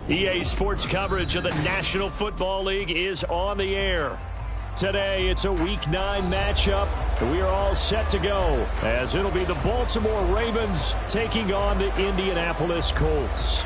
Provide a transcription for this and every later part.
EA Sports coverage of the National Football League is on the air. Today, it's a Week 9 matchup, and we are all set to go, as it'll be the Baltimore Ravens taking on the Indianapolis Colts.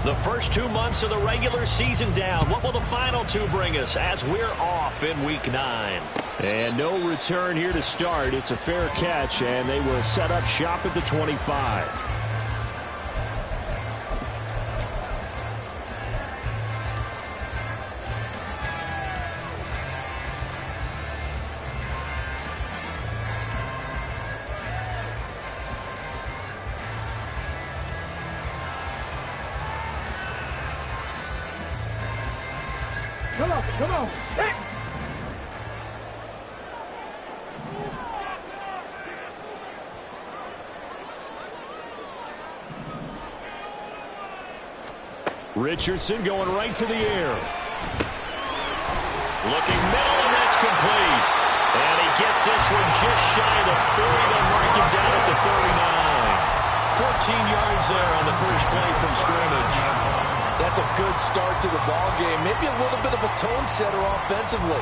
The first 2 months of the regular season down. What will the final two bring us as we're off in Week 9? And no return here to start. It's a fair catch, and they will set up shop at the 25. Come on. Hey. Richardson going right to the air. Looking middle, and that's complete. And he gets this one just shy of the 40. They'll mark him down at the 39. 14 yards there on the first play from scrimmage. That's a good start to the ball game. Maybe a little bit of a tone setter offensively.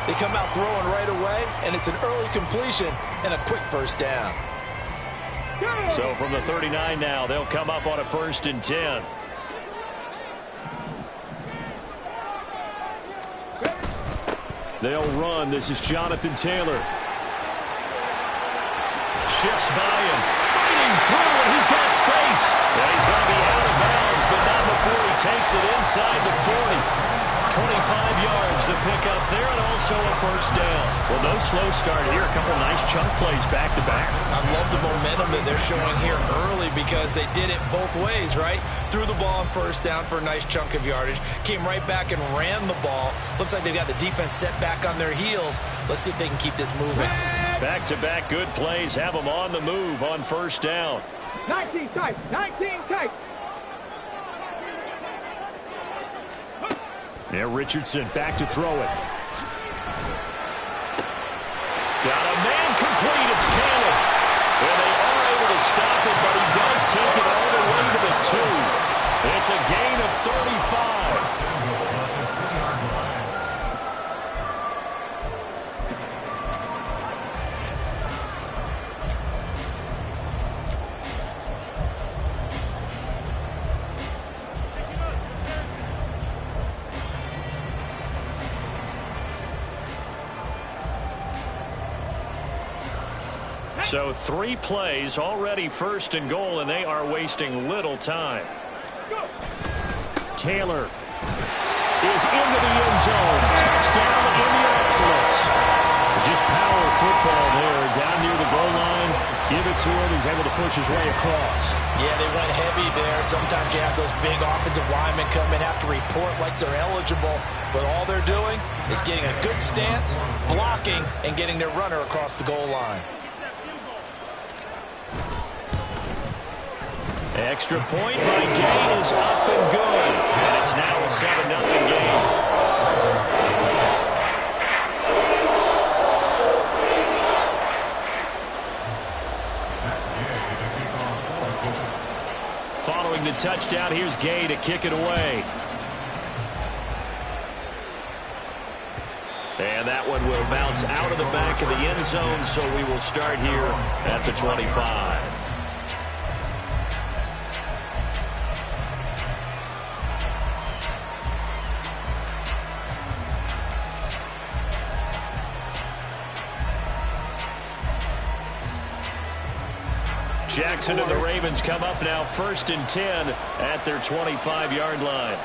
They come out throwing right away, and it's an early completion and a quick first down. So from the 39 now, they'll come up on a 1st and 10. They'll run. This is Jonathan Taylor. Shifts by him. Fighting through, and he's got space. And he's going to be out of bounds, but not before he takes it inside the 40. 25 yards to pick up there, and also a first down. Well, no slow start here. A couple nice chunk plays back-to-back. I love the momentum that they're showing here early because they did it both ways, right? Threw the ball on first down for a nice chunk of yardage. Came right back and ran the ball. Looks like they've got the defense set back on their heels. Let's see if they can keep this moving. Back-to-back good plays have them on the move on first down. 19 tight. There, Richardson back to throw it. Got a man complete. It's Taylor. And they are able to stop it, but he does take it all the way to the 2. It's a gain of 35. So 3 plays already 1st and goal, and they are wasting little time. Taylor is into the end zone. Touchdown, Indianapolis. Just power football there down near the goal line. Give it to him. He's able to push his way across. Yeah, they went heavy there. Sometimes you have those big offensive linemen come in, have to report like they're eligible. But all they're doing is getting a good stance, blocking, and getting their runner across the goal line. Extra point by Gay is up and good. And it's now a 7-0 game. Following the touchdown, here's Gay to kick it away. And that one will bounce out of the back of the end zone, so we will start here at the 25. Jackson and the Ravens come up now 1st and 10 at their 25-yard line.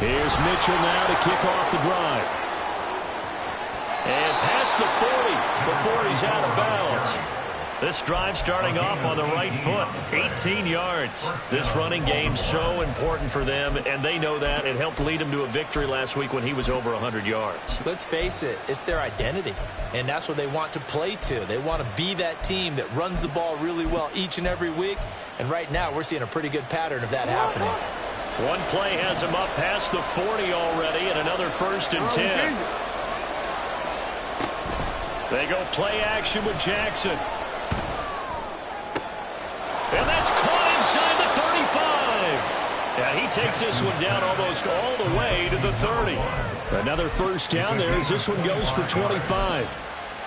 Here's Mitchell now to kick off the drive. And past the 40 before he's out of bounds. This drive starting off on the right foot, 18 yards. This running game so important for them, and they know that. It helped lead them to a victory last week when he was over 100 yards. Let's face it, it's their identity, and that's what they want to play to. They want to be that team that runs the ball really well each and every week, and right now we're seeing a pretty good pattern of that happening. One play has him up past the 40 already, and another 1st and 10. They go play action with Jackson. And that's caught inside the 35. And he takes this one down almost all the way to the 30. Another 1st down there as this one goes for 25.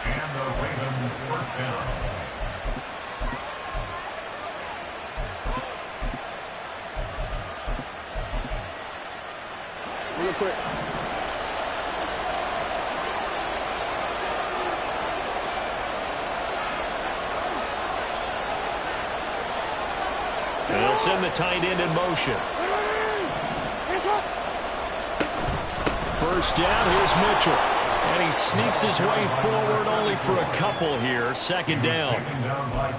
And the Ravens 1st down. Real quick. They'll send the tight end in motion. 1st down, here's Mitchell. And he sneaks his way forward only for a couple here. 2nd down.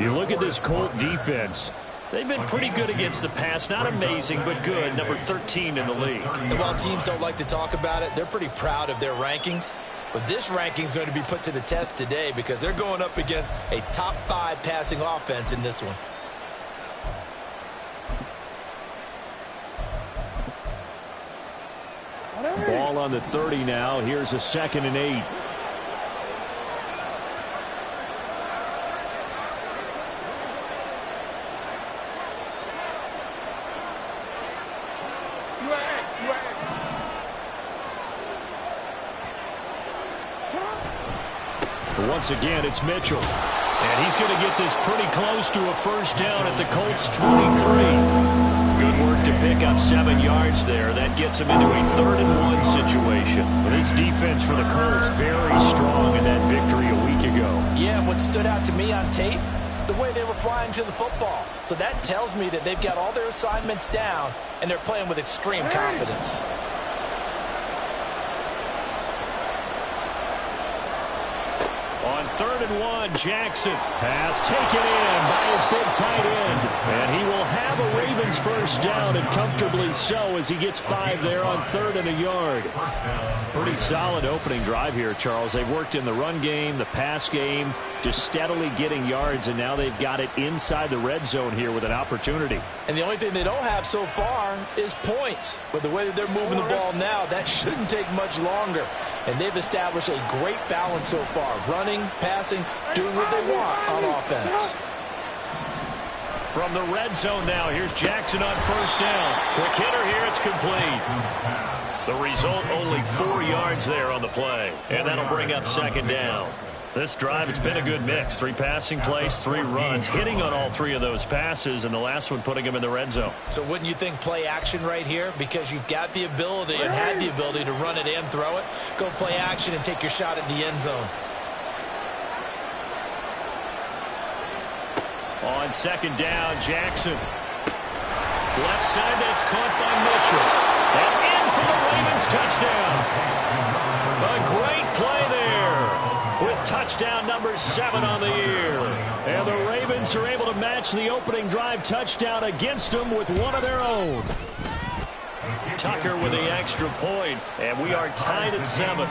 You look at this Colt defense. They've been pretty good against the pass. Not amazing, but good. Number 13 in the league. And while teams don't like to talk about it, they're pretty proud of their rankings. But this ranking is going to be put to the test today because they're going up against a top 5 passing offense in this one. Ball on the 30 now. Here's a 2nd and 8. Once again, it's Mitchell. And he's going to get this pretty close to a 1st down at the Colts 23. Good work to pick up 7 yards there. That gets him into a 3rd and 1 situation. Well, this defense for the Colts very strong in that victory a week ago. Yeah, what stood out to me on tape, the way they were flying to the football. So that tells me that they've got all their assignments down, and they're playing with extreme confidence. On 3rd and 1, Jackson. Pass taken in by his big tight end. And he will have a Ravens 1st down, and comfortably so as he gets 5 there on 3rd and a yard. Pretty solid opening drive here, Charles. They've worked in the run game, the pass game, just steadily getting yards, and now they've got it inside the red zone here with an opportunity. And the only thing they don't have so far is points. But the way that they're moving the ball now, that shouldn't take much longer. And they've established a great balance so far. Running, passing, doing what they want on offense. From the red zone now, here's Jackson on 1st down. Quick hitter here, it's complete. The result, only 4 yards there on the play. And that'll bring up 2nd down. This drive, it's been a good mix. 3 passing plays, 3 runs, hitting on all 3 of those passes, and the last one putting him in the red zone. So wouldn't you think play action right here? Because you've got the ability and had the ability to run it and throw it. Go play action and take your shot at the end zone. On 2nd down, Jackson. Left side, that's caught by Mitchell. And in for the Ravens touchdown. A great play there with touchdown number 7 on the year. And the Ravens are able to match the opening drive touchdown against them with one of their own. Tucker with the extra point, and we are tied at 7.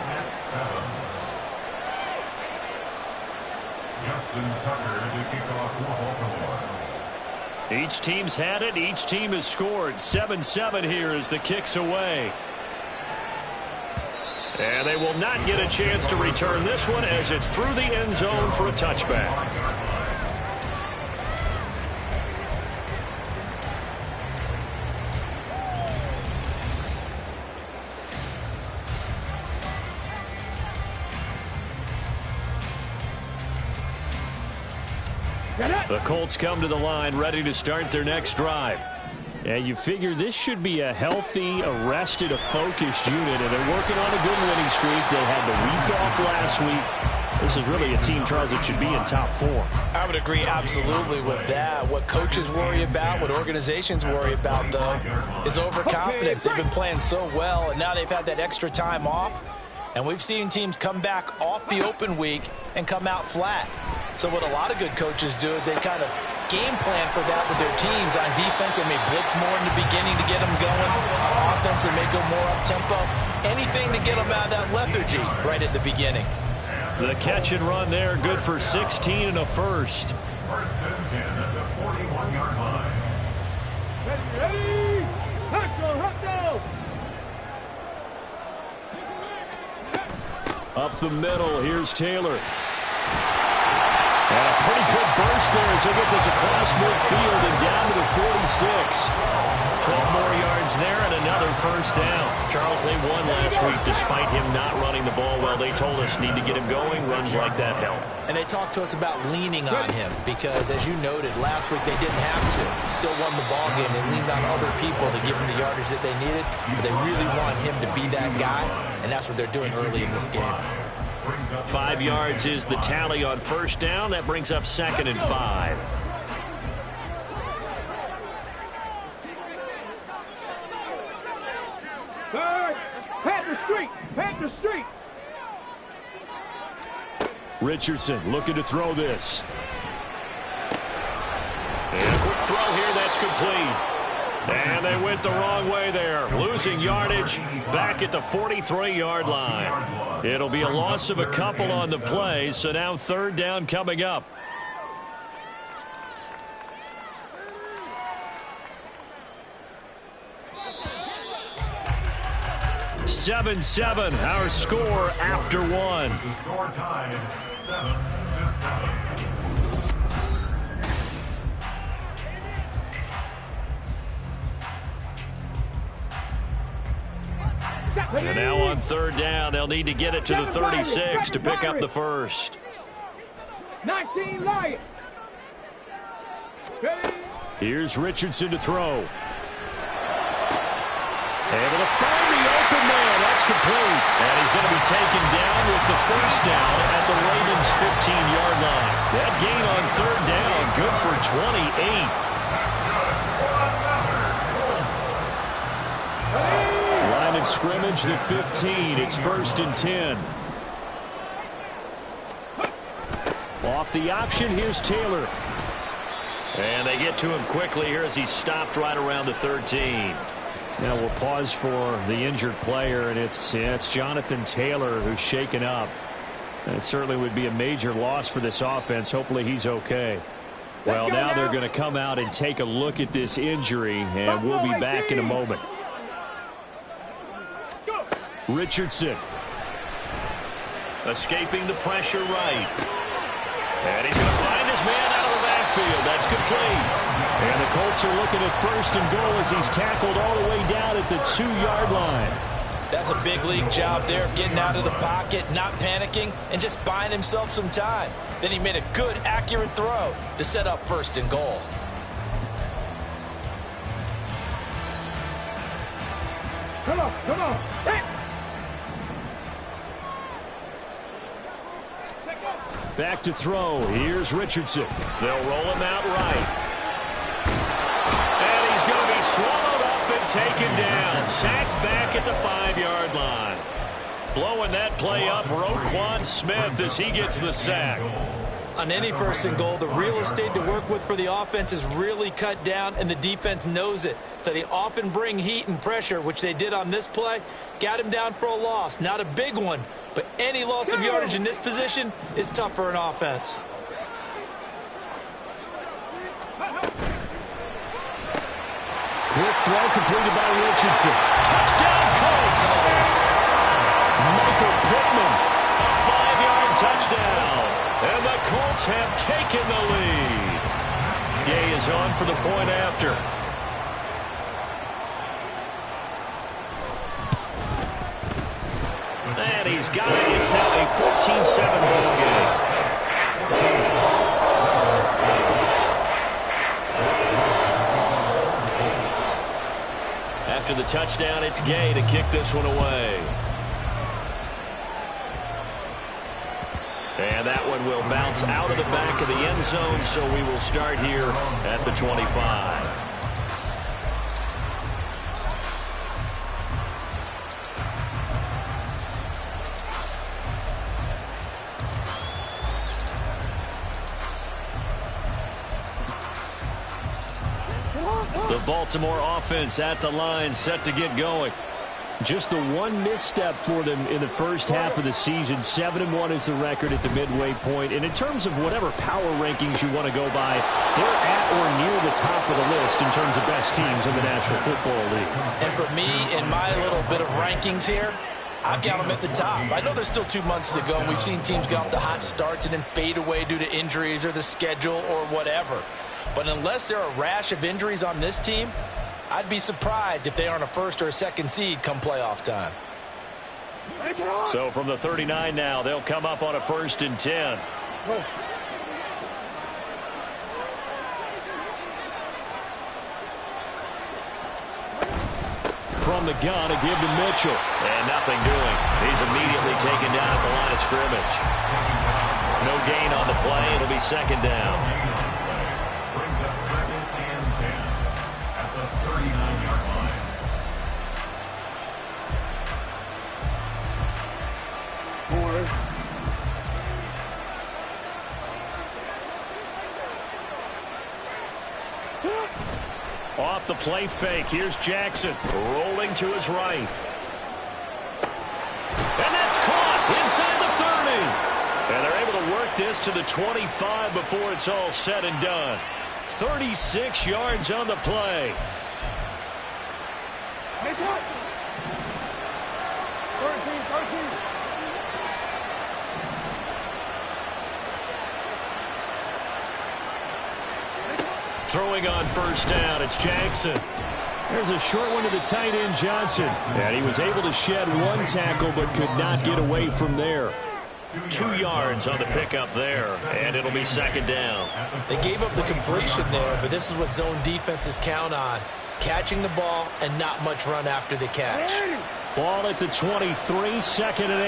Justin Tucker to kick off Baltimore. Each team's had it. Each team has scored. 7-7 here as the kick's away. And they will not get a chance to return this one as it's through the end zone for a touchback. The Colts come to the line ready to start their next drive. And you figure this should be a healthy, arrested, a focused unit, and they're working on a good winning streak. They had the week off last week. This is really a team, Charles, that should be in top 4. I would agree absolutely with that. What coaches worry about, what organizations worry about, though, is overconfidence. They've been playing so well, and now they've had that extra time off. And we've seen teams come back off the open week and come out flat. So what a lot of good coaches do is they kind of game plan for that with their teams. On defense, they may blitz more in the beginning to get them going. On offense, they may go more up-tempo. Anything to get them out of that lethargy right at the beginning. The catch and run there, good for 16 and a first. First and 10 at the 41-yard line. Ready? Let's go! Up the middle, here's Taylor. And a pretty good burst there as they get this across midfield and down to the 46. 12 more yards there and another first down. Charles, they won last week despite him not running the ball well. They told us need to get him going. Runs like that help. And they talked to us about leaning on him because, as you noted, last week they didn't have to. Still won the ball game. They leaned on other people to give them the yardage that they needed, but they really want him to be that guy, and that's what they're doing early in this game. 5 yards is the tally on first down. That brings up 2nd and 5. Head the street. Richardson looking to throw this. And a quick throw here, that's complete. And they went the wrong way there. Losing yardage back at the 43-yard line. It'll be a loss of a couple on the play, so now 3rd down coming up. 7-7, our score after one. The score tied 7-7. And now on 3rd down, they'll need to get it to the 36 to pick up the first. 19 Lions. Here's Richardson to throw. Able to find the open man. That's complete. And he's going to be taken down with the first down at the Ravens' 15-yard line. That gain on 3rd down, good for 28. Line of scrimmage, the 15. It's 1st and 10. Off the option, here's Taylor. And they get to him quickly here as he stopped right around the 13. Now we'll pause for the injured player, and it's Jonathan Taylor who's shaken up. That certainly would be a major loss for this offense. Hopefully he's okay. Well, now they're going to come out and take a look at this injury, and we'll be back in a moment. Richardson. Escaping the pressure right. And he's going to find his man out of the backfield. That's complete. And the Colts are looking at 1st and goal as he's tackled all the way down at the 2-yard line. That's a big league job there of getting out of the pocket, not panicking, and just buying himself some time. Then he made a good, accurate throw to set up 1st and goal. Come on. Hey. Back to throw. Here's Richardson. They'll roll him out right. And he's going to be swallowed up and taken down. Sacked back at the 5-yard line. Blowing that play up, Roquan Smith as he gets the sack. On any 1st and goal, the real estate to work with for the offense is really cut down, and the defense knows it. So they often bring heat and pressure, which they did on this play. Got him down for a loss. Not a big one, but any loss of yardage in this position is tough for an offense. Quick throw completed by Richardson. Touchdown, Colts! Michael Pittman, a 5-yard touchdown. And the Colts have taken the lead. Gay is on for the point after. And he's got it. It's now a 14-7 ball game. After the touchdown, it's Gay to kick this one away. And that one will bounce out of the back of the end zone, so we will start here at the 25. The Baltimore offense at the line, set to get going. Just the one misstep for them in the first half of the season. 7-1 is the record at the midway point. And in terms of whatever power rankings you want to go by, they're at or near the top of the list in terms of best teams in the National Football League. And for me, in my little bit of rankings here, I've got them at the top. I know there's still 2 months to go. We've seen teams get off to hot starts and then fade away due to injuries or the schedule or whatever. But unless there are a rash of injuries on this team, I'd be surprised if they aren't a first or a second seed come playoff time. So from the 39 now, they'll come up on a 1st and 10. From the gun, a give to Mitchell. And nothing doing. He's immediately taken down at the line of scrimmage. No gain on the play. It'll be 2nd down. Brings up 2nd and 10 at the 39-yard line. Off the play fake. Here's Jackson rolling to his right. And that's caught inside the 30. And they're able to work this to the 25 before it's all said and done. 36 yards on the play. It's up. 13. Throwing on 1st down, it's Jackson. There's a short one to the tight end, Johnson. And he was able to shed 1 tackle but could not get away from there. 2 yards on the pickup there, and it'll be 2nd down. They gave up the completion there, but this is what zone defenses count on. Catching the ball and not much run after the catch. Ball at the 23, 2nd and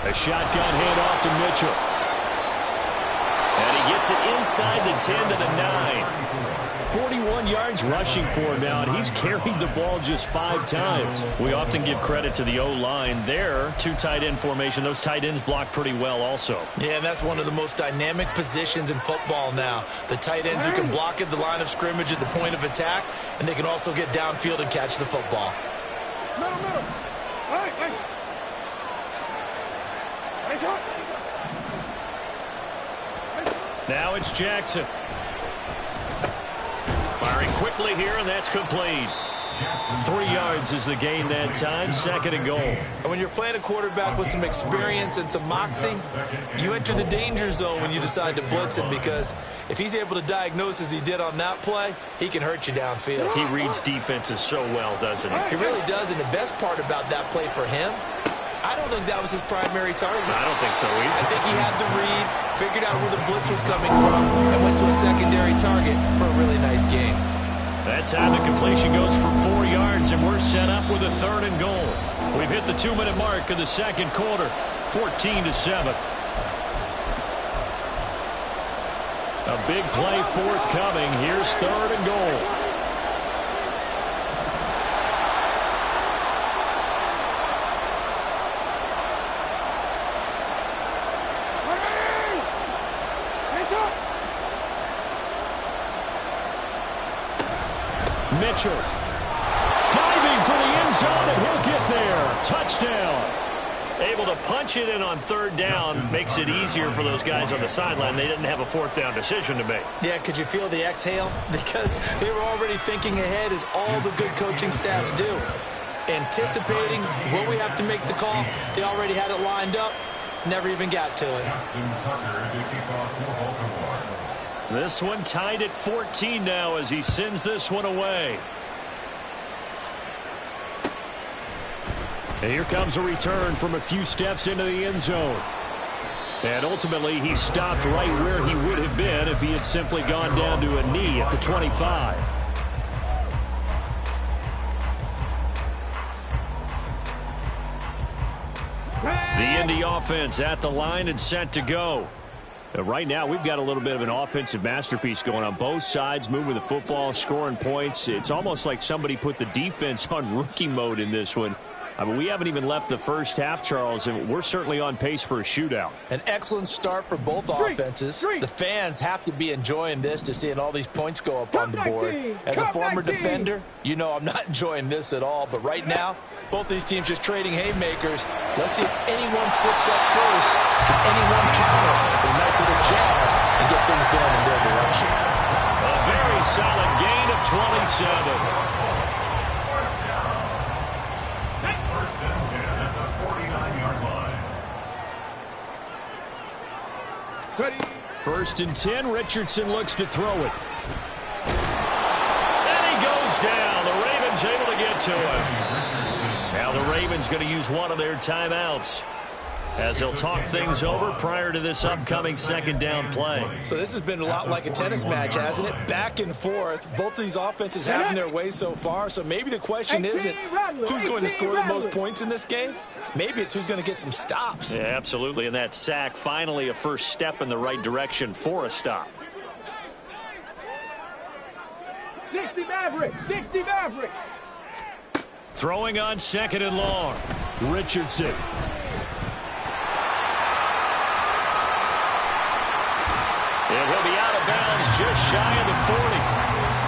8. A shotgun handoff to Mitchell. And he gets it inside the 10 to the 9. 41 yards rushing for him now, and he's carried the ball just 5 times. We often give credit to the O-line there. 2 tight end formation. Those tight ends block pretty well also. Yeah, and that's one of the most dynamic positions in football now. The tight ends who can block at the line of scrimmage at the point of attack, and they can also get downfield and catch the football. Middle. Hey. It's up. Now it's Jackson. Firing quickly here, and that's complete. 3 yards is the gain that time. 2nd and goal. And when you're playing a quarterback with some experience and some moxie, you enter the danger zone when you decide to blitz him, because if he's able to diagnose as he did on that play, he can hurt you downfield. He reads defenses so well, doesn't he? He really does, and the best part about that play for him, I don't think that was his primary target. I don't think so either. I think he had the read, figured out where the blitz was coming from, and went to a secondary target for a really nice game. That time the completion goes for 4 yards, and we're set up with a 3rd and goal. We've hit the 2-minute mark of the 2nd quarter, 14-7. A big play forthcoming. Here's 3rd and goal. Mitchell diving for the end zone, and he'll get there. Touchdown. Able to punch it in on 3rd down. Makes it easier for those guys on the sideline. They didn't have a 4th down decision to make. Yeah, could you feel the exhale? Because they were already thinking ahead, as all the good coaching staffs do. Anticipating what we have to make the call. They already had it lined up. Never even got to it. This one tied at 14 now as he sends this one away. And here comes a return from a few steps into the end zone. And ultimately, he stopped right where he would have been if he had simply gone down to a knee at the 25. The Indy offense at the line and set to go. Right now, we've got a little bit of an offensive masterpiece going on. Both sides moving the football, scoring points. It's almost like somebody put the defense on rookie mode in this one. I mean, we haven't even left the first half, Charles, and we're certainly on pace for a shootout. An excellent start for both offenses. The fans have to be enjoying this to seeing all these points go up on the board. As a former defender, you know I'm not enjoying this at all. But right now, both these teams just trading haymakers. Let's see if anyone slips up first. Can anyone counter with a nice little jab and get things going in their direction? A very solid gain of 27. First and 10, Richardson looks to throw it. And he goes down. The Ravens able to get to him. Now the Ravens going to use one of their timeouts as they'll talk things over prior to this upcoming second down play. So this has been a lot like a tennis match, hasn't it? Back and forth. Both of these offenses having their way so far. So maybe the question isn't who's going to score the most points in this game. Maybe it's who's going to get some stops. Yeah, absolutely. And that sack, finally a first step in the right direction for a stop. 60 Maverick, 60 Maverick. Throwing on second and long. Richardson. And he'll be out of bounds just shy of the 40.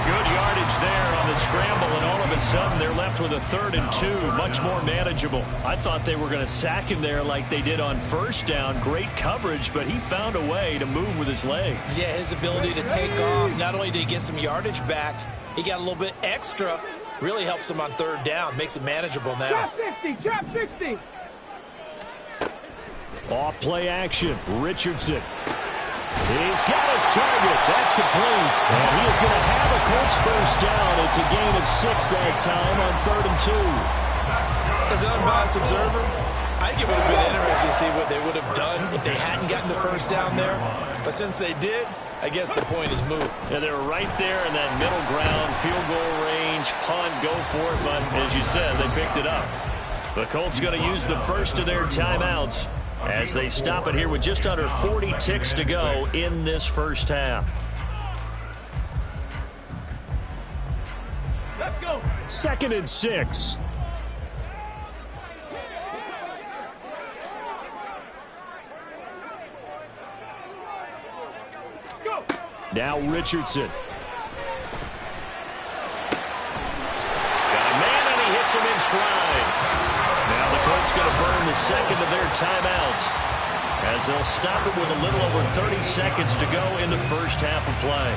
Good yardage there on the scramble, and all of a sudden they're left with a 3rd and 2, much more manageable. I thought they were going to sack him there like they did on first down. Great coverage, but he found a way to move with his legs. Yeah, his ability to take off, not only did he get some yardage back, he got a little bit extra. Really helps him on 3rd down, makes it manageable now. Trap 60, trap 60. Off play action, Richardson. He's got his target. That's complete. And he is going to have a Colts first down. It's a gain of 6 that time on 3rd and 2. As an unbiased observer, I think it would have been interesting to see what they would have done if they hadn't gotten the first down there. But since they did, I guess the point is moot. Yeah, they were right there in that middle ground, field goal range, punt, go for it. But as you said, they picked it up. The Colts going to use the first of their timeouts as they stop it here with just under 40 ticks to go in this first half. Let's go. 2nd and 6. Go. Now Richardson. Got a man, and he hits him in stride. Now the Colts going to burn the second of their timeouts as they'll stop it with a little over 30 seconds to go in the first half of play.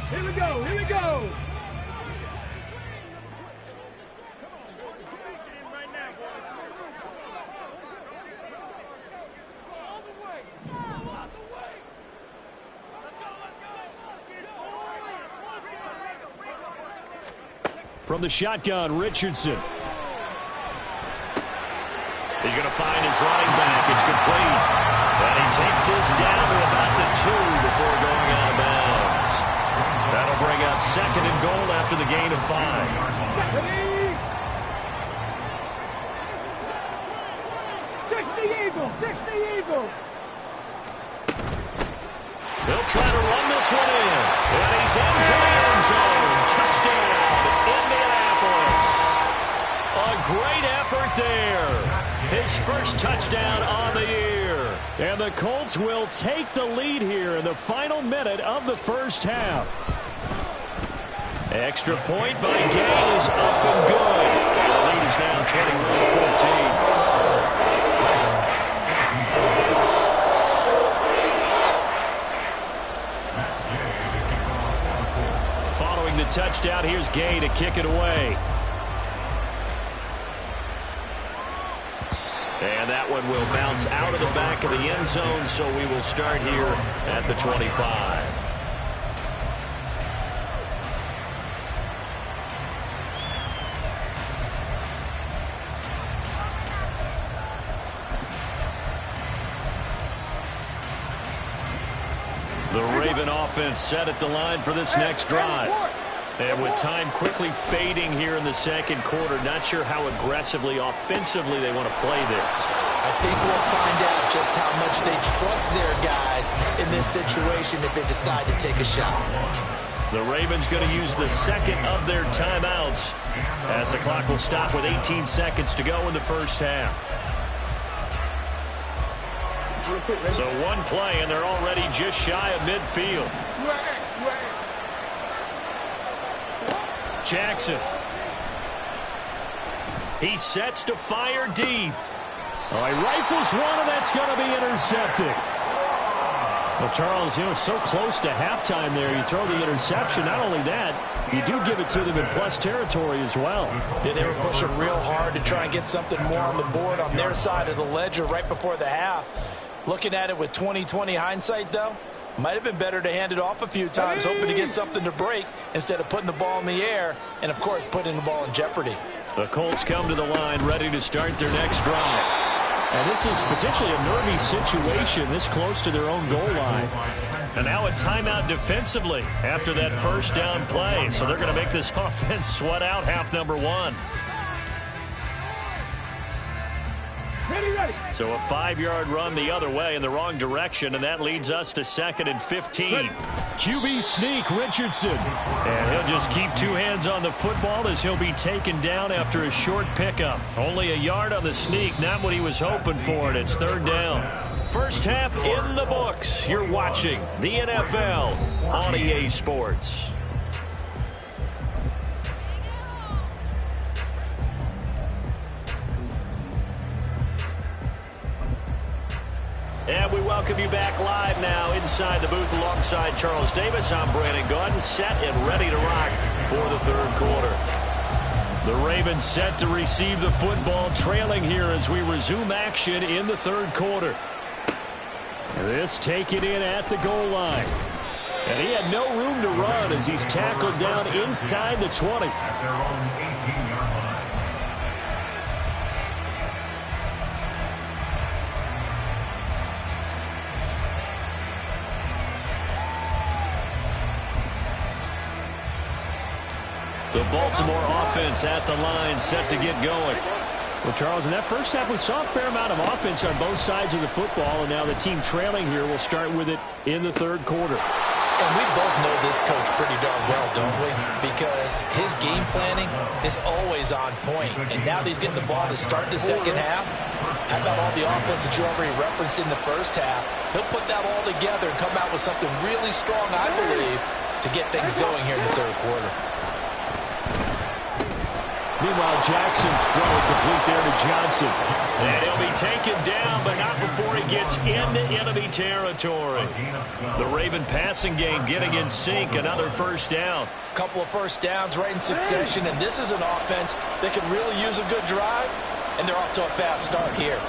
Here we go, here we go. From the shotgun, Richardson. He's going to find his running back. It's complete. And he takes this down to about the 2 before going out of bounds. That'll bring out 2nd and goal after the gain of 5. 60 Eagles, 60 Eagles. They'll try to run this one in. And he's into the end zone. Touchdown, Indianapolis. A great effort there. His first touchdown on the year. And the Colts will take the lead here in the final minute of the first half. Extra point by Gay is up and good. And the lead is now 21-14. Following the touchdown, here's Gay to kick it away. And that one will bounce out of the back of the end zone, so we will start here at the 25. The Raven offense set at the line for this next drive. And with time quickly fading here in the second quarter, not sure how aggressively, offensively they want to play this. I think we'll find out just how much they trust their guys in this situation if they decide to take a shot. The Ravens going to use the second of their timeouts as the clock will stop with 18 seconds to go in the first half. So one play, and they're already just shy of midfield. Jackson. He sets to fire deep. Oh, he rifles one, and that's going to be intercepted. Well, Charles, so close to halftime there. You throw the interception. Not only that, you do give it to them in plus territory as well. Yeah, they were pushing real hard to try and get something more on the board on their side of the ledger right before the half. Looking at it with 20/20 hindsight, though, might have been better to hand it off a few times, hoping to get something to break instead of putting the ball in the air and, of course, putting the ball in jeopardy. The Colts come to the line ready to start their next drive. And this is potentially a nervy situation this close to their own goal line. And now a timeout defensively after that first down play. So they're going to make this offense sweat out half number one. Ready. So a 5-yard run the other way in the wrong direction, and that leads us to 2nd and 15. QB sneak, Richardson. And he'll just keep two hands on the football as he'll be taken down after a short pickup. Only a yard on the sneak, not what he was hoping for, and it's 3rd down. First half in the books. You're watching the NFL on EA Sports. And we welcome you back live now inside the booth alongside Charles Davis. I'm Brandon Gaudin, set and ready to rock for the 3rd quarter. The Ravens set to receive the football, trailing here as we resume action in the 3rd quarter. This taken in at the goal line. And he had no room to run as he's tackled down inside the 20. At their own 18-yard line. The Baltimore offense at the line, set to get going. Well, Charles, in that first half, we saw a fair amount of offense on both sides of the football, and now the team trailing here will start with it in the 3rd quarter. And we both know this coach pretty darn well, don't we? Because his game planning is always on point. And now that he's getting the ball to start the second half, how about all the offense that you already referenced in the first half? He'll put that all together and come out with something really strong, I believe, to get things going here in the 3rd quarter. Meanwhile, Jackson's throw complete there to Johnson. And he'll be taken down, but not before he gets into enemy territory. The Raven passing game getting in sync, another first down. Couple of first downs right in succession, and this is an offense that could really use a good drive, and they're off to a fast start here.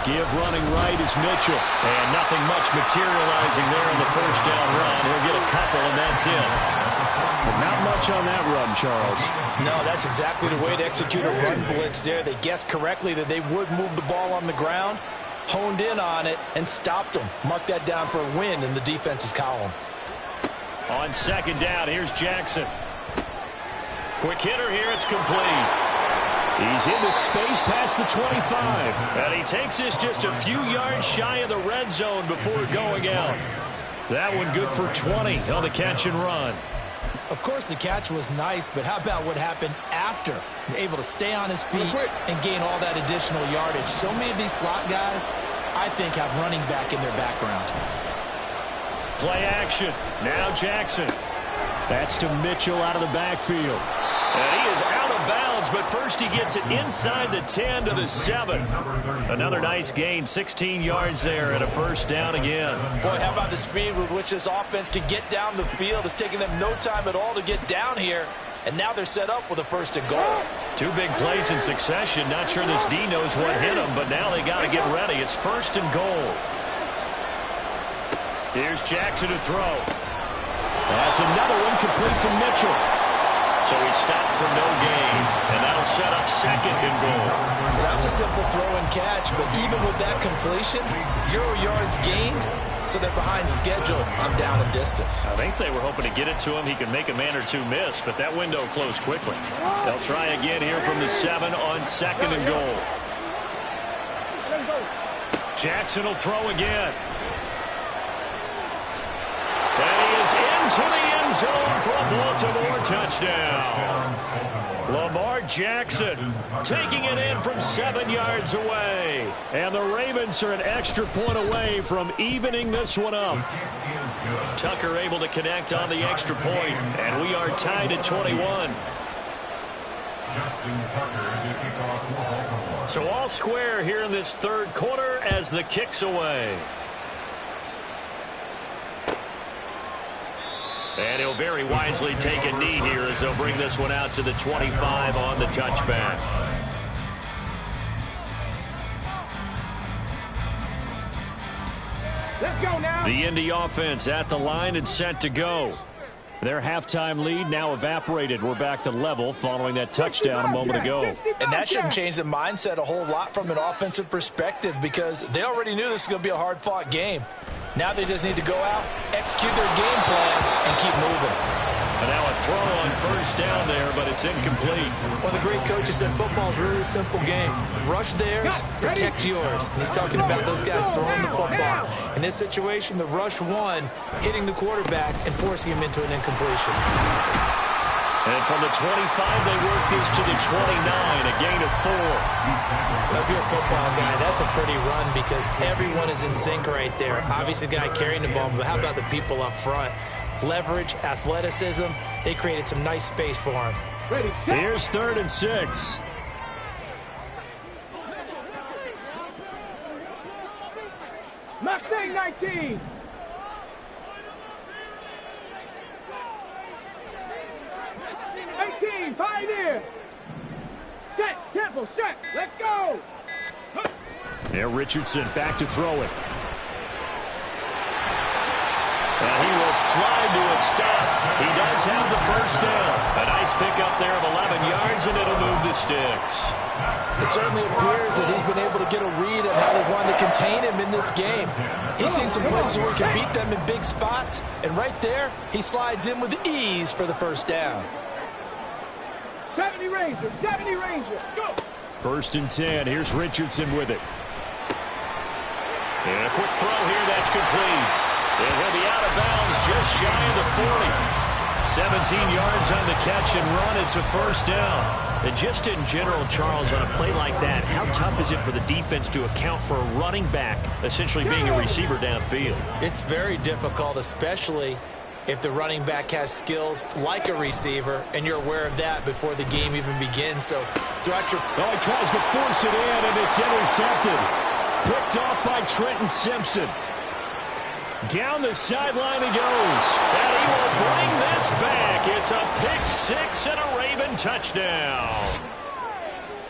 Give running right is Mitchell. And nothing much materializing there in the first down run. He'll get a couple, and that's it. But not much on that run, Charles. No, that's exactly the way to execute a run blitz there. They guessed correctly that they would move the ball on the ground, honed in on it, and stopped them. Mark that down for a win in the defense's column. On 2nd down, here's Jackson. Quick hitter here, it's complete. He's into space past the 25. And he takes this just a few yards shy of the red zone before going out. That one good for 20 on the catch and run. Of course, the catch was nice, but how about what happened after? Able to stay on his feet and gain all that additional yardage. So many of these slot guys, I think, have running back in their background. Play action. Now Jackson. That's to Mitchell out of the backfield. And he is out of bounds, but first he gets it inside the 10 to the 7. Another nice gain, 16 yards there, and a first down again. Boy, how about the speed with which this offense can get down the field? It's taken them no time at all to get down here, and now they're set up with a 1st and goal. 2 big plays in succession. Not sure this D knows what hit him, but now they got to get ready. It's 1st and goal. Here's Jackson to throw. That's another one complete to Mitchell. So he stopped for no gain, and that'll set up second and goal. Well, that was a simple throw and catch, but even with that completion, 0 yards gained, so they're behind schedule on down and distance. I think they were hoping to get it to him. He could make a man or two miss, but that window closed quickly. They'll try again here from the 7 on second and goal. Jackson will throw again. And he is into the end zone for a Baltimore touchdown. Lamar Jackson taking it in from 7 yards away. And the Ravens are an extra point away from evening this one up. Tucker able to connect on the extra point, and we are tied at 21. So all square here in this third quarter as the kick's away. And he'll very wisely take a knee here as they'll bring this one out to the 25 on the touchback. Let's go now. The Indy offense at the line and set to go. Their halftime lead now evaporated. We're back to level following that touchdown a moment ago. And that shouldn't change the mindset a whole lot from an offensive perspective because they already knew this was going to be a hard-fought game. Now they just need to go out, execute their game plan, and keep moving. And now a throw on first down there, but it's incomplete. One of the great coaches said football is really a simple game. Rush theirs, protect yours. And he's talking about those guys throwing the football. In this situation, the rush one, hitting the quarterback and forcing him into an incompletion. And from the 25, they work this to the 29, a gain of 4. Well, if you're a football guy, that's a pretty run because everyone is in sync right there. Obviously, the guy carrying the ball, but how about the people up front? Leverage, athleticism, they created some nice space for him. Here's 3rd and 6. Mustang 19. Pioneer. Set, Temple, set. Let's go. There, Richardson back to throw it. And he will slide to a stop. He does have the first down. A nice pickup there of 11 yards, and it'll move the sticks. It certainly appears that he's been able to get a read on how they've wanted to contain him in this game. He's seen some places where he can beat them in big spots, and right there, he slides in with ease for the first down. 70 Rangers, go! 1st and 10. Here's Richardson with it. And a quick throw here, that's complete. And he'll be out of bounds just shy of the 40. 17 yards on the catch and run. It's a first down. And just in general, Charles, on a play like that, how tough is it for the defense to account for a running back essentially being a receiver downfield? It's very difficult, especially if the running back has skills like a receiver, and you're aware of that before the game even begins. So throughout your... Oh, he tries to force it in, and it's intercepted. Picked off by Trenton Simpson. Down the sideline he goes. And he will bring this back. It's a pick six and a Raven touchdown.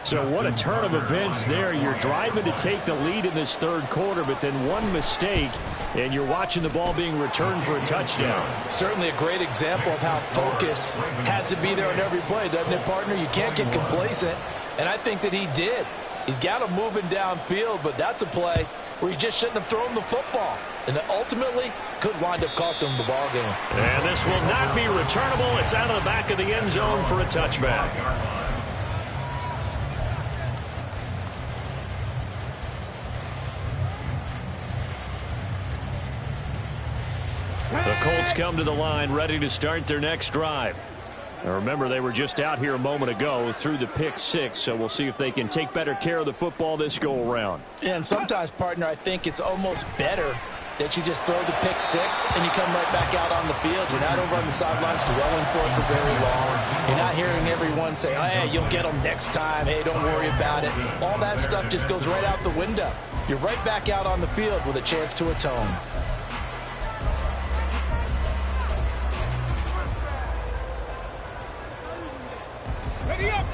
So what a turn of events there. You're driving to take the lead in this third quarter, but then one mistake, and you're watching the ball being returned for a touchdown. Certainly a great example of how focus has to be there on every play, doesn't it, partner? You can't get complacent, and I think that he did. He's got him moving downfield, but that's a play where he just shouldn't have thrown the football, and that ultimately could wind up costing him the ball game. And this will not be returnable. It's out of the back of the end zone for a touchback. The Colts come to the line ready to start their next drive. Now remember, they were just out here a moment ago through the pick six, so we'll see if they can take better care of the football this go-around. Yeah, and sometimes, partner, I think it's almost better that you just throw the pick six and you come right back out on the field. You're not over on the sidelines dwelling for it for very long. You're not hearing everyone say, hey, you'll get them next time. Hey, don't worry about it. All that stuff just goes right out the window. You're right back out on the field with a chance to atone.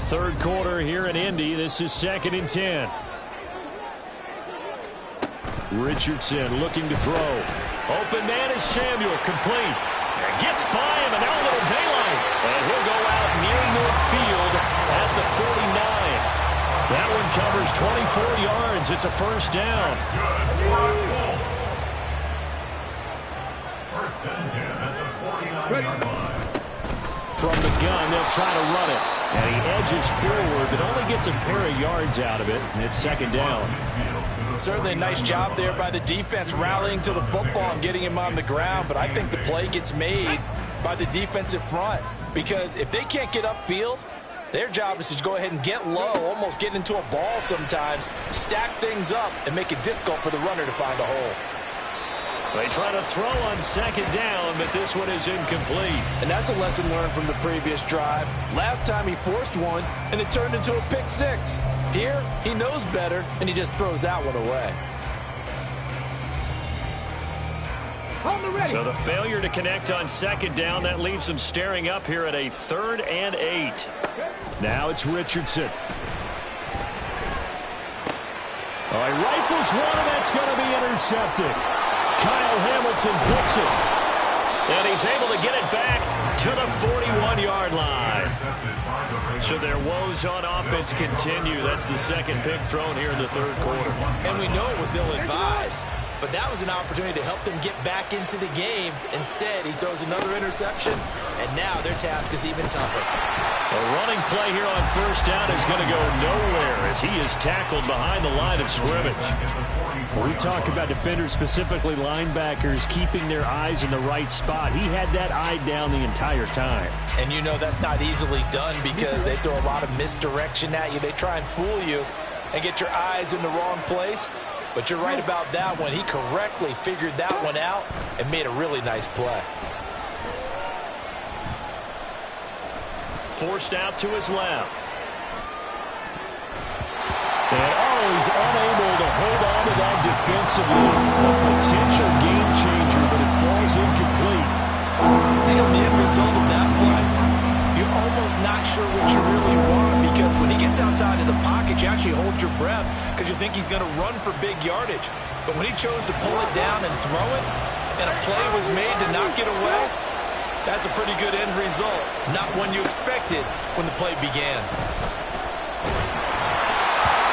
Third quarter here in Indy. This is 2nd and 10. Richardson looking to throw. Open man is Samuel, complete. And gets by him, and now a little daylight. And he'll go out near covers 24 yards. It's a first down. First and 10 at the 49-yard line. From the gun, they'll try to run it. And he edges forward, but only gets a pair of yards out of it. And it's second down. Certainly a nice job there by the defense rallying to the football and getting him on the ground. But I think the play gets made by the defensive front. Because if they can't get upfield, their job is to go ahead and get low, almost get into a ball sometimes, stack things up, and make it difficult for the runner to find a hole. They try to throw on second down, but this one is incomplete. And that's a lesson learned from the previous drive. Last time he forced one, and it turned into a pick six. Here, he knows better, and he just throws that one away. So the failure to connect on second down, that leaves them staring up here at a 3rd and 8. Now it's Richardson. All right, rifles one, and that's going to be intercepted. Kyle Hamilton picks it. And he's able to get it back to the 41-yard line. So their woes on offense continue. That's the second pick thrown here in the third quarter. And we know it was ill-advised, but that was an opportunity to help them get back into the game. Instead, he throws another interception, and now their task is even tougher. A running play here on first down is going to go nowhere as he is tackled behind the line of scrimmage. We talk about defenders, specifically linebackers, keeping their eyes in the right spot. He had that eye down the entire time. And you know that's not easily done because they throw a lot of misdirection at you. They try and fool you and get your eyes in the wrong place. But you're right about that one. He correctly figured that one out and made a really nice play. Forced out to his left. And he's unable to hold on to that defensively. A potential game changer, but it falls incomplete. And the end result of that play, you're almost not sure what you really want because when he gets outside of the pocket, you actually hold your breath because you think he's going to run for big yardage. But when he chose to pull it down and throw it, and a play was made to knock it away, that's a pretty good end result. Not one you expected when the play began.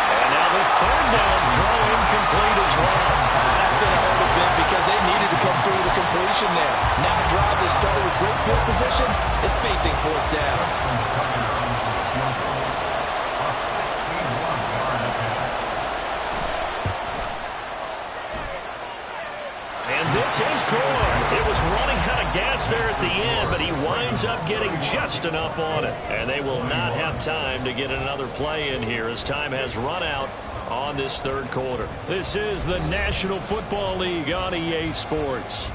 And now the third down throw incomplete as well. That's going to hurt a bit because they needed to come through the completion there. Now the drive that started with great field position is facing fourth down. And this is good. It was running out of gas there at the end, but he winds up getting just enough on it. And they will not have time to get another play in here as time has run out on this third quarter. This is the National Football League on EA Sports.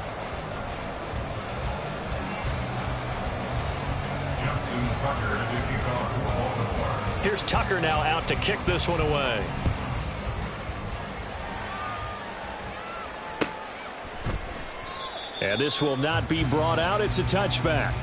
Here's Tucker now out to kick this one away. And this will not be brought out. It's a touchback.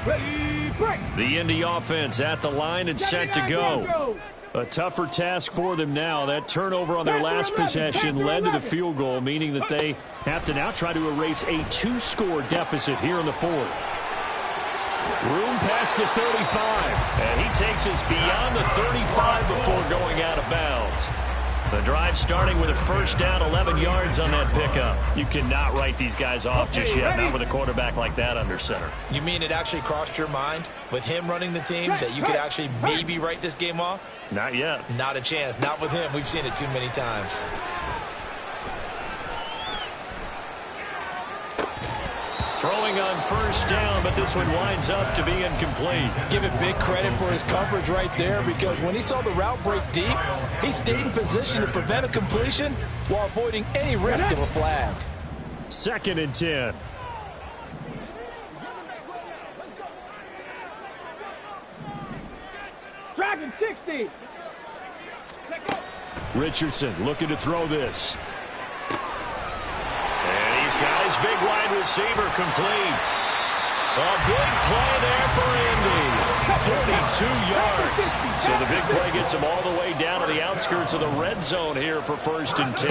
Ready, break. The Indy offense at the line and set to go. A tougher task for them now. That turnover on their last possession led to the field goal, meaning that they have to now try to erase a 2-score deficit here in the fourth. Room past the 35. And he takes us beyond the 35 before going out of bounds. The drive starting with a first down, 11 yards on that pickup. You cannot write these guys off just yet, not with a quarterback like that under center. You mean it actually crossed your mind with him running the team that you could actually maybe write this game off? Not yet. Not a chance. Not with him. We've seen it too many times. Throwing on first down, but this one winds up to be incomplete. Give it big credit for his coverage right there because when he saw the route break deep, he stayed in position to prevent a completion while avoiding any risk of a flag. 2nd and 10. Dragon 60. Let go. Richardson looking to throw this. And he's got his big wide receiver complete. A big play there for Indy. yards. So the big play gets him all the way down to the outskirts of the red zone here for 1st and 10.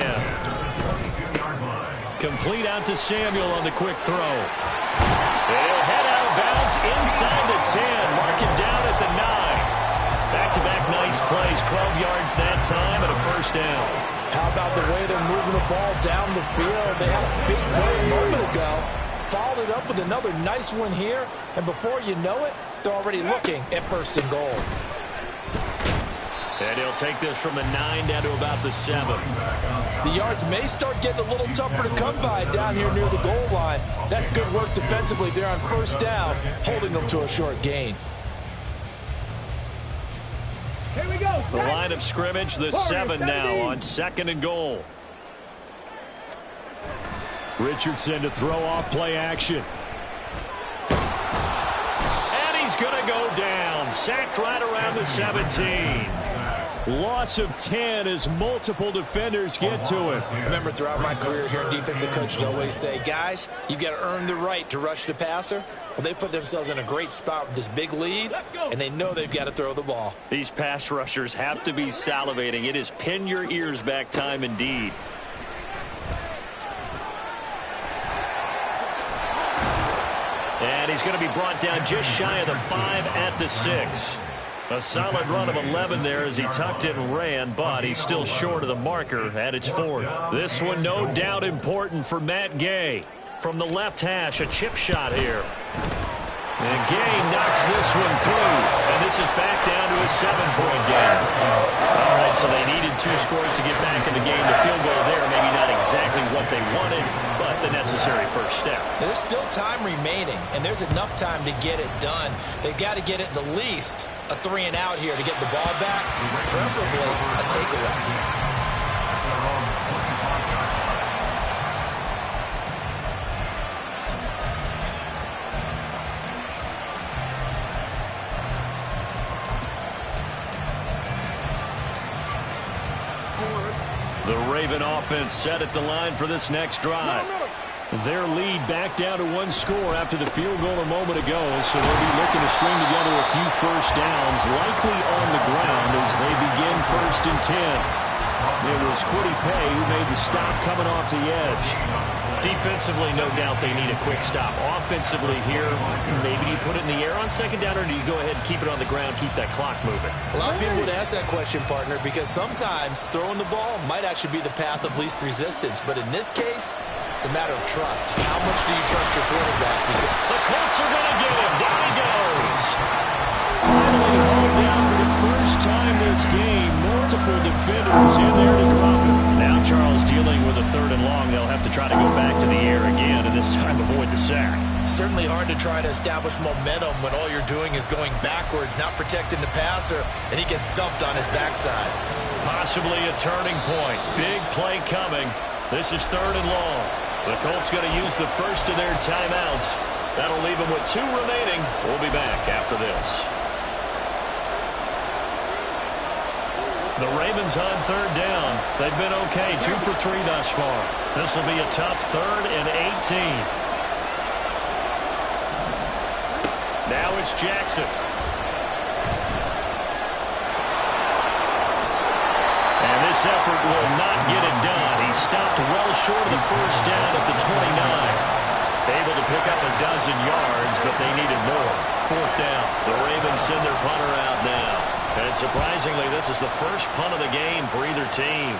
Complete out to Samuel on the quick throw. He'll head out of bounds inside the 10. Mark him down at the 9. Back-to-back nice plays. 12 yards that time and a 1st down. How about the way they're moving the ball down the field? They had a big play a moment ago. Followed it up with another nice one here. And before you know it, they're already looking at 1st and goal. And he'll take this from the 9 down to about the 7. The yards may start getting a little tougher to come by down here near the goal line. That's good work defensively there on 1st down, holding them to a short gain. Here we go. The line of scrimmage, the 7 now on 2nd and goal. Richardson to throw off play action. And he's going to go down. Sacked right around the 17. Loss of 10 as multiple defenders get to it. Remember, throughout my career here, defensive coaches always say, guys, you've got to earn the right to rush the passer. Well, they put themselves in a great spot with this big lead, and they know they've got to throw the ball. These pass rushers have to be salivating. It is pin your ears back time indeed. And he's going to be brought down just shy of the 5 at the 6. A solid run of 11 there as he tucked it and ran, but he's still short of the marker at its 4th. This one no doubt important for Matt Gay. From the left hash, a chip shot here. And Gay knocks this one through, and this is back down to a 7-point game. All right, so they needed 2 scores to get back in the game. The field goal there, maybe not exactly what they wanted, but the necessary first step. There's still time remaining, and there's enough time to get it done. They've got to get at the least a 3 and out here to get the ball back, preferably a takeaway. The Raven offense set at the line for this next drive. Their lead back down to 1 score after the field goal a moment ago, so they'll be looking to string together a few first downs, likely on the ground as they begin 1st and 10. It was Kwity Paye who made the stop coming off the edge. Defensively, no doubt they need a quick stop. Offensively here, maybe do you put it in the air on 2nd down, or do you go ahead and keep it on the ground, keep that clock moving? A lot of people would ask that question, partner, because sometimes throwing the ball might actually be the path of least resistance. But in this case, it's a matter of trust. How much do you trust your quarterback? Because the Colts are going to get him. Down he goes. Finally hauled down for the first time this game. Multiple defenders in there to drop him. Now Charles dealing with a 3rd and long. They'll have to try to go back to the air again, and this time avoid the sack. Certainly hard to try to establish momentum when all you're doing is going backwards, not protecting the passer, and he gets dumped on his backside. Possibly a turning point. Big play coming. This is 3rd and long. The Colts going to use the first of their timeouts. That'll leave them with 2 remaining. We'll be back after this. The Ravens on 3rd down. They've been okay, 2 for 3 thus far. This will be a tough 3rd and 18. Now it's Jackson. And this effort will not get it done. He stopped well short of the first down at the 29. Able to pick up a dozen yards, but they needed more. 4th down. The Ravens send their punter out now. And surprisingly, this is the first punt of the game for either team.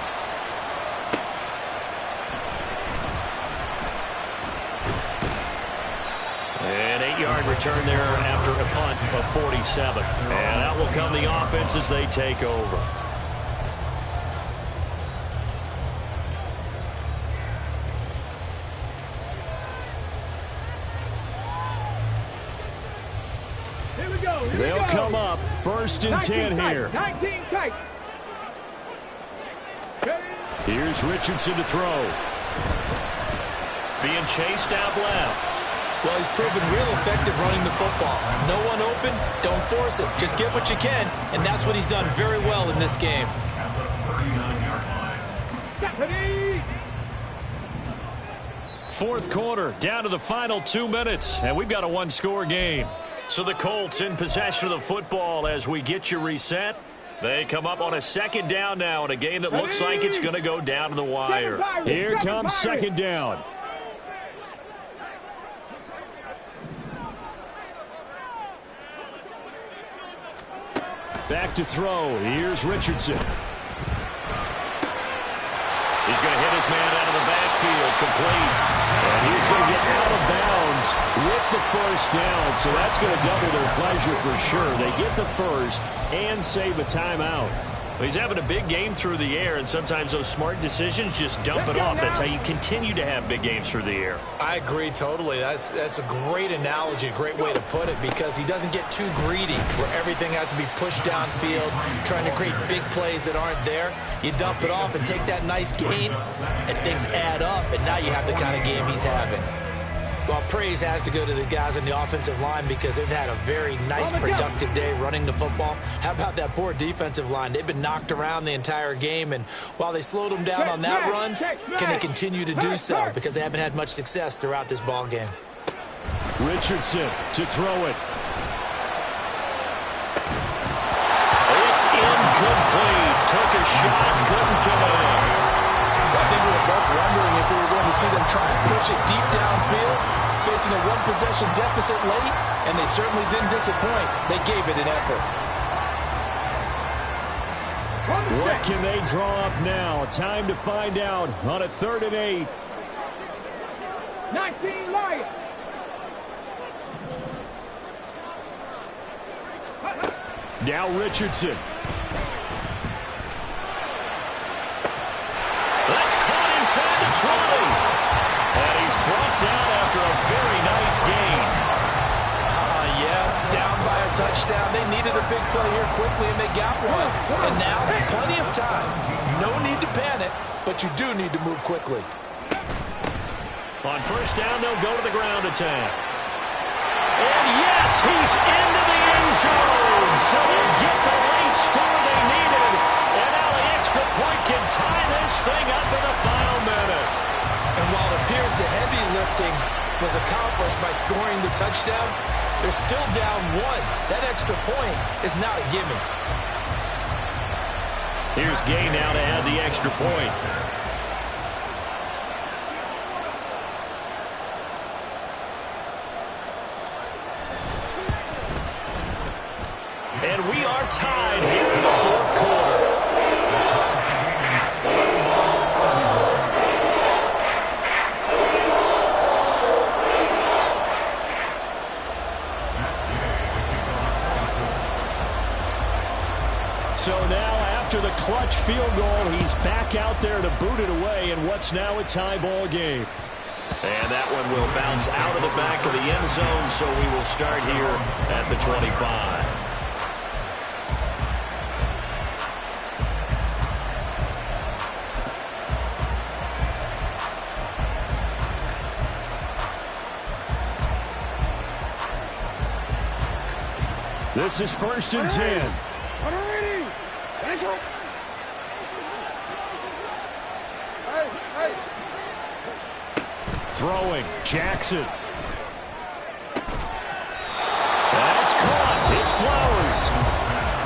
An 8-yard return there after a punt of 47. And out will come the offense as they take over. They'll come up 1st and 10 here. 19 tight. Here's Richardson to throw. Being chased out left. Well, he's proven real effective running the football. No one open, don't force it. Just get what you can, and that's what he's done very well in this game. At the 39-yard line. 4th quarter, down to the final 2 minutes, and we've got a 1-score game. So the Colts in possession of the football as we get you reset. They come up on a second down now in a game that looks like it's going to go down to the wire. Here comes second down. Back to throw. Here's Richardson. He's going to hit his man out of the backfield, complete. And he's going to get out of bounds with the first down, so that's going to double their pleasure for sure. They get the first and save a timeout. Well, he's having a big game through the air, and sometimes those smart decisions just dump it off. That's how you continue to have big games through the air. I agree totally. That's a great analogy, a great way to put it, because he doesn't get too greedy where everything has to be pushed downfield, trying to create big plays that aren't there. You dump it off and take that nice gain, and things add up, and now you have the kind of game he's having. Well, praise has to go to the guys on the offensive line because they've had a very nice, productive day running the football. How about that poor defensive line? They've been knocked around the entire game, and while they slowed them down on that run, can they continue to do so? Because they haven't had much success throughout this ball game. Richardson to throw it. It's incomplete. Took a shot, couldn't connect. I think we were both wondering if we were going to see them try and push it deep downfield, facing a one-possession deficit late, and they certainly didn't disappoint. They gave it an effort. What can they draw up now? Time to find out on a 3rd and 8. 19 Lions. Now Richardson. That's caught inside the 20. And he's brought down after a very nice gain. Yes, down by a touchdown. They needed a big play here quickly, and they got one. And now, plenty of time. No need to panic, but you do need to move quickly. On first down, they'll go to the ground attack. And yes, he's into the end zone. So they get the late score they needed. And now the extra point can tie this thing up in the final minute. And while it appears the heavy lifting was accomplished by scoring the touchdown, they're still down one. That extra point is not a gimme. Here's Gay now to add the extra point. And we are tied here in the 4th quarter. So now after the clutch field goal, he's back out there to boot it away in what's now a tie ball game. And that one will bounce out of the back of the end zone, so we will start here at the 25. This is 1st and 10. Throwing, Jackson. That's caught. It's Flowers.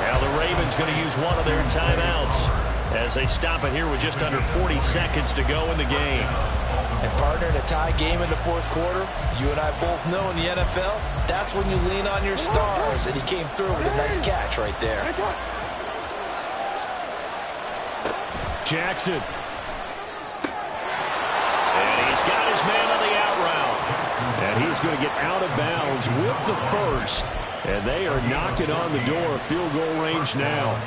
Now the Ravens going to use one of their timeouts as they stop it here with just under 40 seconds to go in the game. And partner, in a tie game in the 4th quarter, you and I both know in the NFL, that's when you lean on your stars, and he came through with a nice catch right there. Jackson. And he's got his man on the out route. And he's going to get out of bounds with the first. And they are knocking on the door of field goal range now.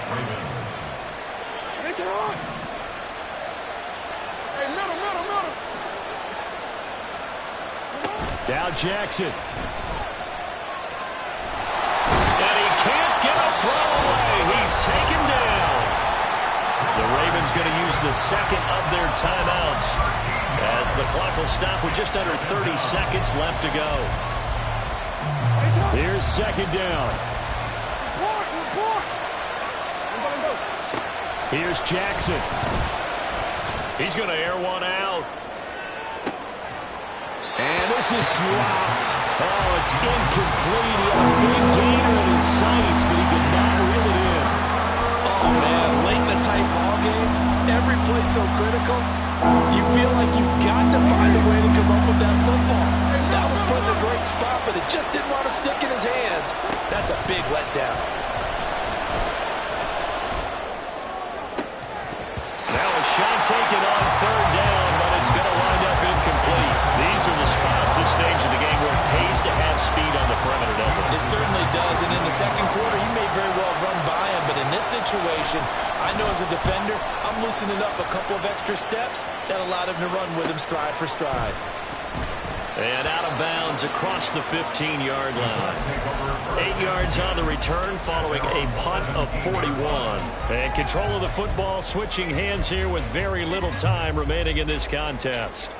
Now Jackson. And he can't get a throw away. He's taken down. The Ravens going to use the second of their timeouts as the clock will stop with just under 30 seconds left to go. Here's second down. Here's Jackson. He's going to air one out. And this pass is dropped. Oh, it's incomplete. He had a big gainer in his sights, but he could not reel it in. Oh, man, late in the tight ball game, every play so critical, you feel like you've got to find a way to come up with that football. That was put in a great spot, but it just didn't want to stick in his hands. That's a big letdown. Now a shot taken on third down, but it's going to wind up incomplete. These are the spots this stage of the game where it pays to have speed on the perimeter, doesn't it? It certainly does, and in the second quarter, he may very well run by him, but in this situation, I know as a defender, I'm loosening up a couple of extra steps that allowed him to run with him stride for stride. And out of bounds across the 15-yard line. 8 yards on the return following a punt of 41. And control of the football switching hands here with very little time remaining in this contest.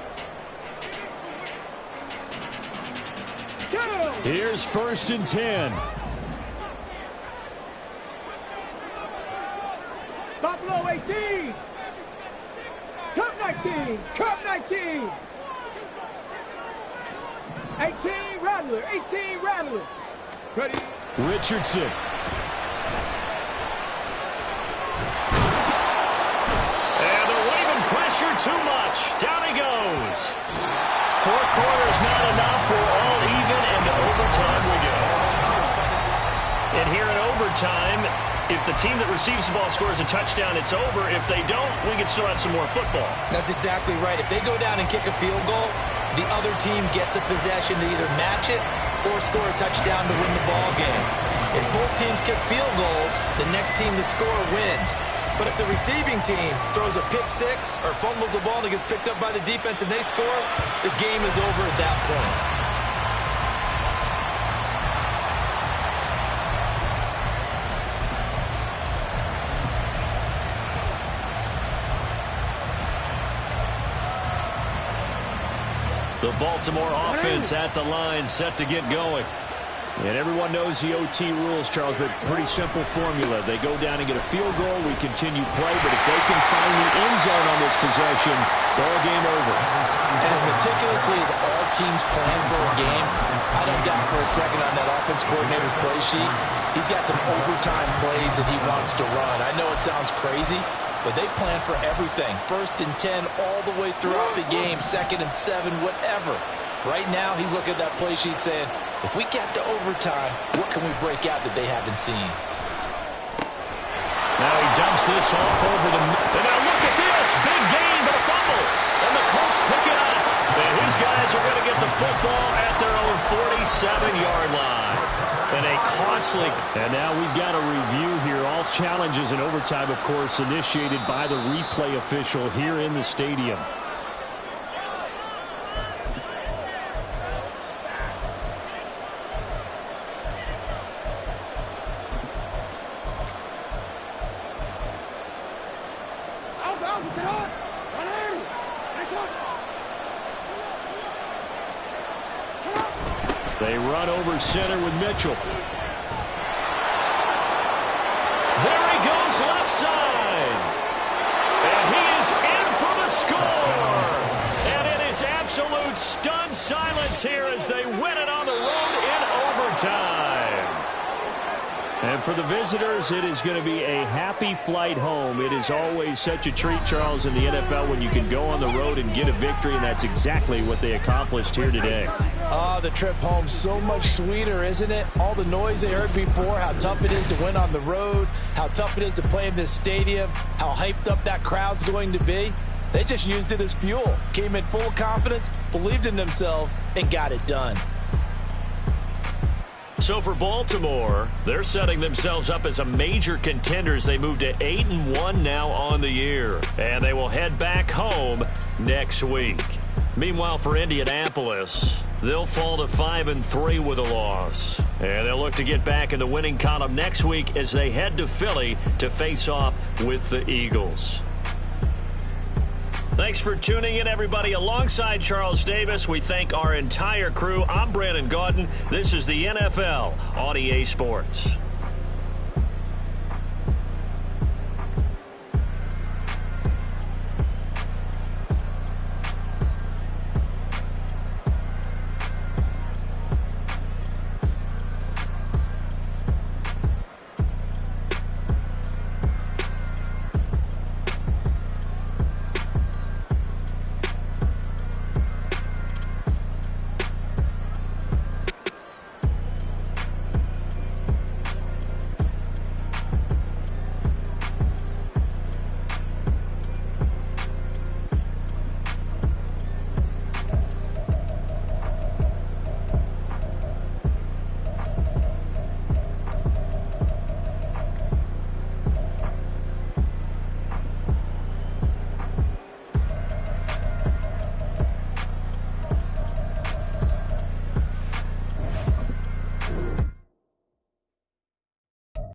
Here's 1st and 10. Buffalo 18. Cup 19. Cup 19. 18 Rattler. 18 Rattler. Ready. Richardson. And they're waving pressure too much. Down he goes. 4 quarters not enough. We're all even, and to overtime we go. And here in overtime, if the team that receives the ball scores a touchdown, it's over. If they don't, we can still have some more football. That's exactly right. If they go down and kick a field goal, the other team gets a possession to either match it or score a touchdown to win the ball game. If both teams kick field goals, the next team to score wins. But if the receiving team throws a pick six or fumbles the ball and it gets picked up by the defense and they score, the game is over at that point. The Baltimore offense at the line, set to get going. And everyone knows the OT rules, Charles, but pretty simple formula. They go down and get a field goal, we continue play, but if they can find the end zone on this possession, ball game over. And as meticulously as all teams plan for a game, I don't doubt for a second on that offense coordinator's play sheet, he's got some overtime plays that he wants to run. I know it sounds crazy, but they plan for everything. 1st and 10 all the way throughout the game, 2nd and 7, whatever. Right now, he's looking at that play sheet saying, if we get to overtime, what can we break out that they haven't seen? Now he dumps this off over the middle. And now look at this. Big gain, but a fumble. And the Colts pick it up. And his guys are going to get the football at their own 47-yard line. And a costly. And now we've got a review here. All challenges in overtime, of course, initiated by the replay official here in the stadium. They run over center with Mitchell. There he goes left side. And he is in for the score. And it is absolute stunned silence here as they win it on the road in overtime. And for the visitors, it is going to be a happy flight home. It is always such a treat, Charles, in the NFL when you can go on the road and get a victory, and that's exactly what they accomplished here today. The trip home so much sweeter, isn't it? All the noise they heard before, how tough it is to win on the road, how tough it is to play in this stadium, how hyped up that crowd's going to be. They just used it as fuel, came in full confidence, believed in themselves, and got it done. So for Baltimore, they're setting themselves up as a major contender as they move to 8-1 now on the year. And they will head back home next week. Meanwhile, for Indianapolis, they'll fall to 5-3 with a loss. And they'll look to get back in the winning column next week as they head to Philly to face off with the Eagles. Thanks for tuning in, everybody. Alongside Charles Davis, we thank our entire crew. I'm Brandon Gaudin. This is the NFL on EA Sports.